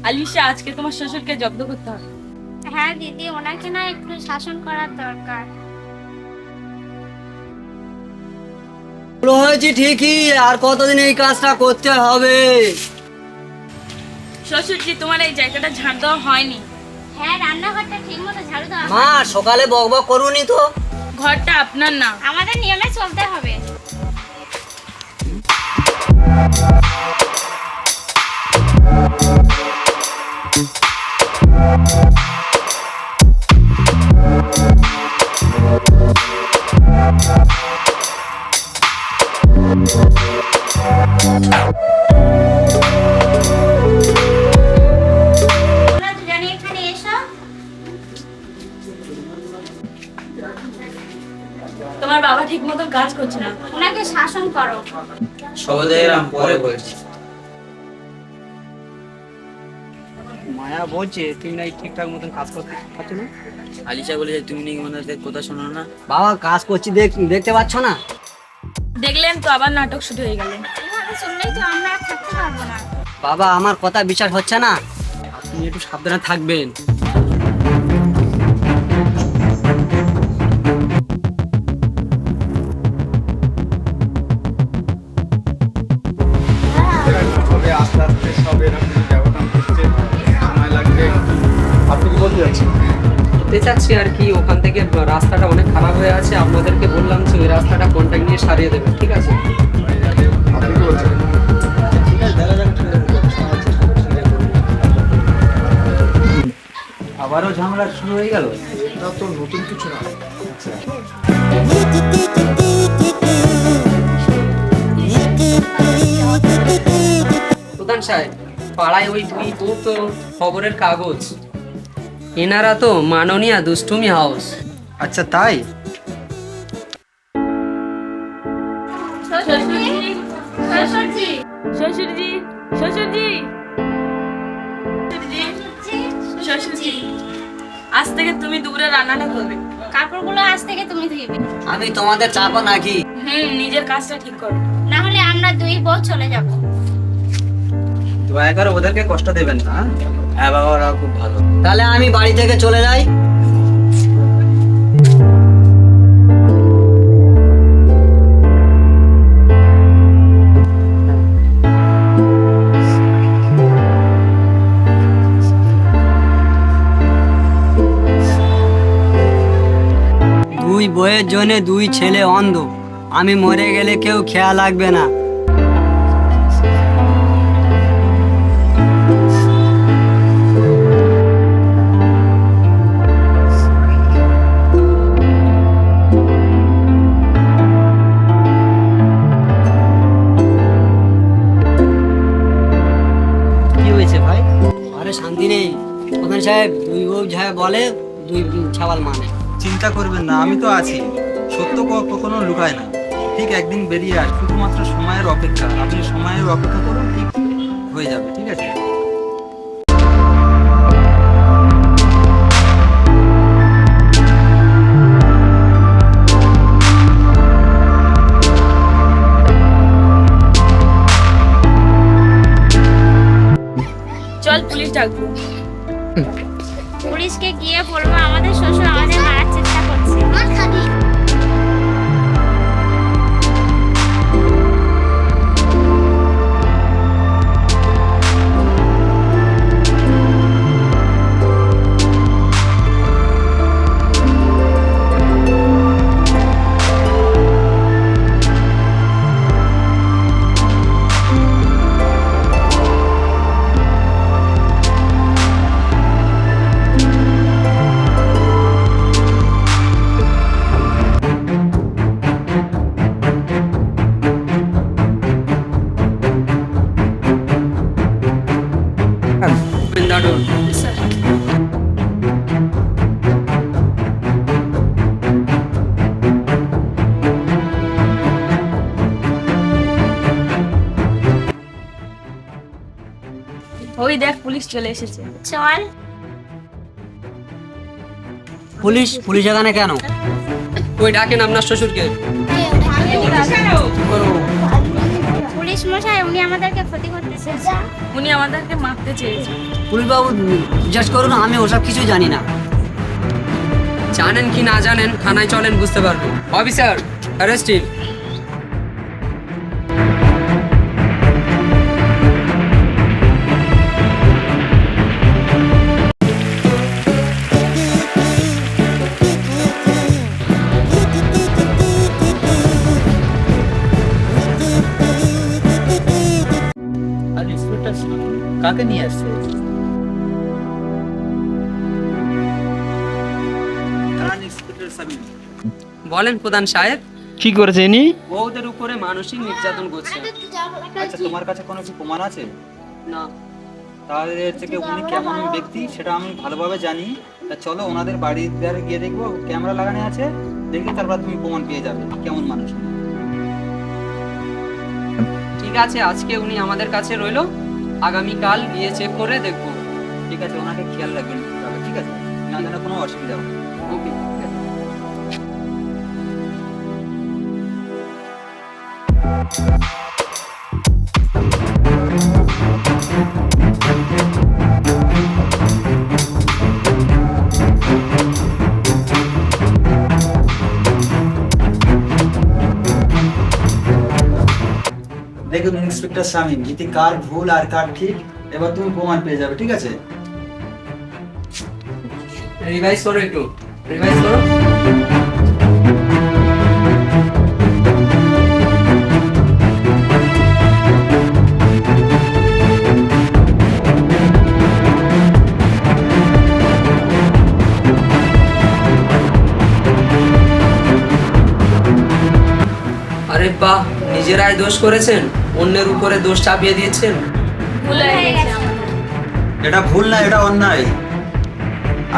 আলিশা, আজকে তোমার শ্বশুরকে জব্দ করতে হবে। হ্যাঁ দিদি, ওনাকে না একটু শাসন করার দরকার। ভালো হয়েছে ঠিকই, আর কতদিন এই কাজটা করতে হবে? শ্বশুরজি, তোমার এই জায়গাটা ঝাড় দেওয়া হয়নি। হ্যাঁ, রান্নাঘরটা ঠিক মতো ঝাড়ু দেওয়া মা, সকালে বকবক করুনি তো? ঘরটা আপনার না। আমাদের নিয়মে চলতে হবে। তোমরা দুজনে এখানে এসো। তোমার বাবা ঠিক মতো কাজ করছে না। ওনাকে শাসন করো। সহজেরাম পরে বলছি। মায়া বলছে তুমি নাকি ঠিকঠাক মতন কাজ করতে পারছো না। আলিশা বলে যে তুমি নাকি ওনাদের কথা শোনো না। বাবা, কাজ করছি দেখতে পাচ্ছ না? দেখলেন তো, আবার নাটক শুরু হয়ে গেল। এভাবে চললেই তো আমরা আর থাকতে পারবো না। বাবা, আমার কথা বিচার হচ্ছে না। আপনি একটু সাবধানে থাকবেন। তবে আস্তে আস্তে সব এরকম ব্যবধান হচ্ছে, সময় লাগবে। আপনি কি বলতে যাচ্ছেন? যেতে চাচ্ছি আর কি। ওখান থেকে রাস্তাটা অনেক খারাপ হয়ে আছে, আপনাদেরকে বললাম যে ওই রাস্তাটা কন্ট্যাক্ট নিয়ে সারিয়ে দেবেন, ঠিক আছে? আপনি কি বলছেন? আবারও ঝামেলা শুরু হয়ে গেল। এটা তো নতুন কিছু না। প্রধান সাহেব, পাড়ায় ওই দুই বউ তো খবরের কাগজ। এনারা তো মাননীয়া দুষ্টুমি হাউস। আচ্ছা, তাই? শ্বশুরজি, শ্বশুরজি, শ্বশুরজি, শ্বশুরজি, শ্বশুরজি, আজ থেকে তুমি দুপুরে রান্নাটা করবে। কাপড়গুলো আজ থেকে তুমি ধুইবে। আমি তোমাদের চাপা নাকি? নিজের কাজটা ঠিক করো। না হলে আমরা দুই বউ চলে যাব। দয়া করে ওদেরকে কষ্ট দেবেন না। হ্যাঁ বাবা, ওরা খুব ভালো। তাহলে আমি বাড়ি থেকে চলে যাই। দুই বইয়ের জন্য দুই ছেলে অন্ধ। আমি মরে গেলে কেউ খেয়াল রাখবে না। কি হয়েছে ভাই? আরে শান্তি নেই প্রধান সাহেব, দুই বউ যা বলে দুই ছাওয়াল মানে। চিন্তা করবেন না, আমি তো আছি। সত্য কখনো লুকায় না। ঠিক একদিন বেরিয়ে আস, শুধুমাত্র সময়ের অপেক্ষা। আপনি সময়ের অপেক্ষা করুন, ঠিক হয়ে যাবে, ঠিক আছে? চল পুলিশ ডাকবো। পুলিশকে গিয়ে বলবো আমাদের শ্বশুর আমাদের মারার চেষ্টা করছে। দাঁড়ুন। ওই দেখ, পুলিশ চলে এসেছে। চল। পুলিশ পুলিশ এখানে কেন? ওই ডাকেন আপনার শ্বশুরকে। পুলিশ পুলিশ মশাই, উনি আমাদেরকে ক্ষতি করতে চেয়েছেন। উনি আমাদেরকে মারতে চেয়েছেন। পুলিশ বাবু জিজ্ঞেস করুন, আমি ওসব কিছু জানি না। জানেন কি না জানেন, থানায় চলেন বুঝতে পারবেন। Officer, arrest him. আর ইন্সপেক্টর কাকে নিয়ে আসছে? ইন্সপেক্টর সামিম। বলেন প্রধান সাহেব। কি করেছে ইনি? বউদের উপরে মানসিক নির্যাতন করছে। আচ্ছা, তোমার কাছে কোনো কি প্রমাণ আছে? না। তাহলে এর থেকে উনি কেমন ব্যক্তি সেটা আমি ভালোভাবে জানি। তা চলো ওনাদের বাড়ির ধারে গিয়ে দেখবো, ক্যামেরা লাগানো আছে, দেখে তারপর তুমি প্রমাণ পেয়ে যাবে কেমন মানুষ। ঠিক আছে, আজকে উনি আমাদের কাছে রইলো, আগামীকাল গিয়ে চেক করে দেখবো। ঠিক আছে, ওনাকে খেয়াল রাখবেন, তবে ঠিক আছে, না যেন কোনো অসুবিধা হয়। ওকে, ঠিক আছে। দেখুন ইন্সপেক্টর শামীম, এতে কার ভুল আর কার ঠিক এবার তুমি প্রমাণ পেয়ে যাবে, ঠিক আছে? রিভাইজ করো, একটু রিভাইজ করো। আরে বাহ, নিজেরাই দোষ করেছেন, অন্যের উপরে দোষ চাপিয়ে দিয়েছেন। ভুল হয়ে গেছে আমাদের। এটা ভুল না, এটা অন্যায়।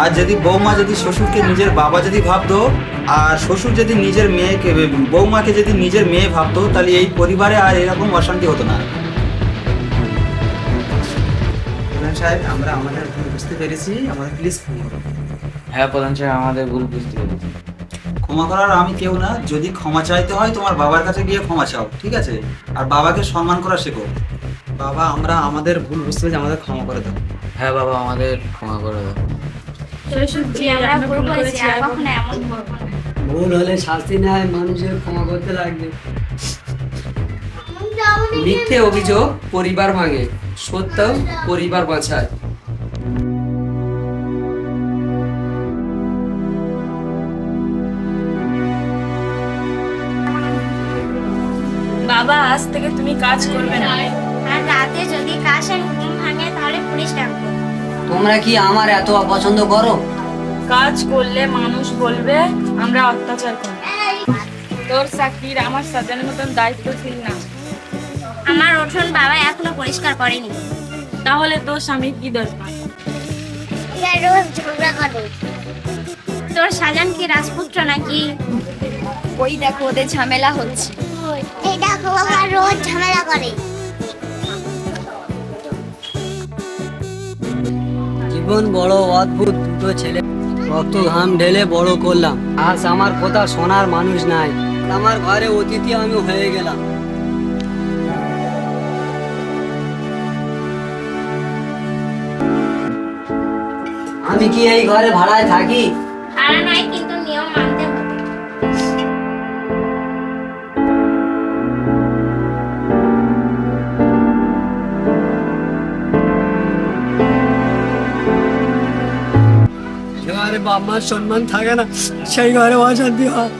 আর যদি বৌমা যদি শ্বশুরকে নিজের বাবা যদি ভাবতো, আর শ্বশুর যদি নিজের মেয়েকে, বৌমাকে যদি নিজের মেয়ে ভাবতো, তাহলে এই পরিবারে আর এরকম অশান্তি হতো না। প্রধান সাহেব, আমরা আমাদের ভুল বুঝতে পেরেছি, আমাদের প্লিজ ক্ষমা করুন। হ্যাঁ প্রধান সাহেব, আমাদের ভুল বুঝতে পেরেছি। ক্ষমা করার আমি কেউ না, যদি ক্ষমা চাইতে হয় তোমার বাবার কাছে গিয়ে ক্ষমা চাও, ঠিক আছে? আর বাবাকে সম্মান করা শেখো। বাবা, আমরা আমাদের ভুল বুঝতে পেরেছি, আমাদের ক্ষমা করে দাও। হ্যাঁ বাবা, আমাদের ক্ষমা করে দাও। জি, আমরা ভুল করেছি, আর কখনো এমন করবো না। ভুল হলে শাস্তি নেয়, মানুষের ক্ষমা করতে লাগবে। মিথ্যে অভিযোগ পরিবার ভাঙে, সত্য পরিবার বাঁচায়। বাবা, আজ থেকে তুমি কাজ করবে না। আর রাতে যদি কাশের ঘুম ভাঙে তাহলে পুলিশ ডাকবো। তোমরা কি আমার এত অপছন্দ করো? কাজ করলে মানুষ বলবে আমরা অত্যাচার করি। তোর চাকরির আমার সাজানোর মতন দায়িত্বশীল না। আমার উঠোন বাবা এখনো পরিষ্কার করেনি। তাহলে তোর স্বামী কি দরকার? রোজ ঝগড়া করে। তোর সাজান কি রাজপুত্র নাকি? ওই দেখো ওদের ঝামেলা হচ্ছে। এই দেখো বাবা রোজ ঝামেলা করে। জীবন বড় অদ্ভুত, দুটো ছেলে রক্ত ঘাম ঢেলে বড় করলাম, আজ আমার কথা শোনার মানুষ নাই, আমার ঘরে অতিথি আমি হয়ে গেলাম। আমি কি এই ঘরে ভাড়ায় থাকি? ভাড়া নয়, কিন্তু নিয়ম মানতে হবে। যে ঘরে বাপ মার সম্মান থাকে না, সেই ঘরে অশান্তি হয়।